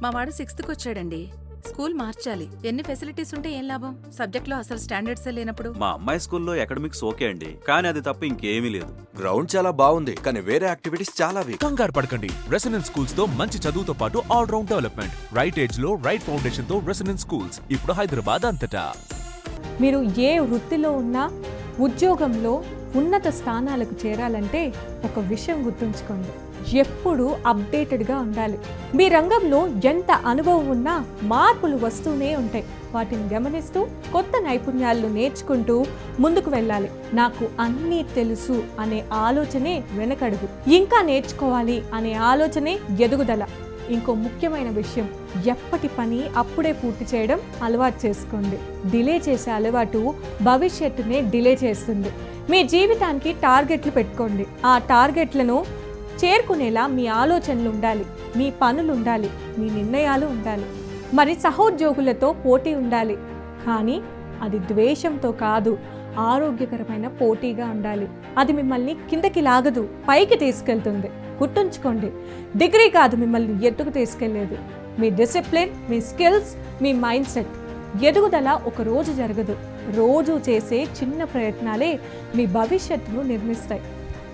మా వాడు 6th వచ్చాడండి. స్కూల్ మార్చాలి. ఎన్ని ఫెసిలిటీస్ ఉంటే ఏం లాభం? సబ్జెక్ట్లో అసలు స్టాండర్డ్సే లేనప్పుడు. మా అమ్మాయి స్కూల్లో అకాడమిక్స్ ఓకే అండి, కానీ అది తప్ప ఇంకేమీ లేదు. గ్రౌండ్ చాలా బాగుంది, కానీ వేరే యాక్టివిటీస్ చాలా వీక్. కంగారు పడకండి. రెసిడెన్స్ స్కూల్స్ తో మంచి చదువుతో పాటు all round development. Right age లో రైట్ ఫౌండేషన్ తో రెసిడెన్స్ స్కూల్స్ ఇప్పుడు హైదరాబాద్ అంతటా. మీరు ఏ వృత్తిలో ఉన్నా, ఉద్యోగంలో ఉన్నత స్థానాలకు చేరాలంటే ఒక విషయం గుర్తుంచుకోండి, ఎప్పుడూ అప్డేటెడ్గా ఉండాలి. మీ రంగంలో ఎంత అనుభవం ఉన్నా మార్పులు వస్తూనే ఉంటాయి. వాటిని గమనిస్తూ కొత్త నైపుణ్యాలను నేర్చుకుంటూ ముందుకు వెళ్ళాలి. నాకు అన్నీ తెలుసు అనే ఆలోచనే వెనకడుగు, ఇంకా నేర్చుకోవాలి అనే ఆలోచనే ఎదుగుదల. ఇంకో ముఖ్యమైన విషయం, ఎప్పటి పని అప్పుడే పూర్తి చేయడం అలవాటు చేసుకోండి. డిలే చేసే అలవాటు భవిష్యత్తునే డిలే చేస్తుంది. మీ జీవితానికి టార్గెట్లు పెట్టుకోండి. ఆ టార్గెట్లను చేరుకునేలా మీ ఆలోచనలు ఉండాలి, మీ పనులు ఉండాలి, మీ నిర్ణయాలు ఉండాలి. మరి సహోద్యోగులతో పోటీ ఉండాలి, కానీ అది ద్వేషంతో కాదు, ఆరోగ్యకరమైన పోటీగా ఉండాలి. అది మిమ్మల్ని కిందకి లాగదు, పైకి తీసుకెళ్తుంది. గుర్తుంచుకోండి, డిగ్రీ కాదు మిమ్మల్ని ఎత్తుకు తీసుకెళ్లేది, మీ డిసిప్లిన్, మీ స్కిల్స్, మీ మైండ్ సెట్. ఎదుగుదల ఒక రోజు జరగదు, రోజు చేసే చిన్న ప్రయత్నాలే మీ భవిష్యత్తును నిర్మిస్తాయి.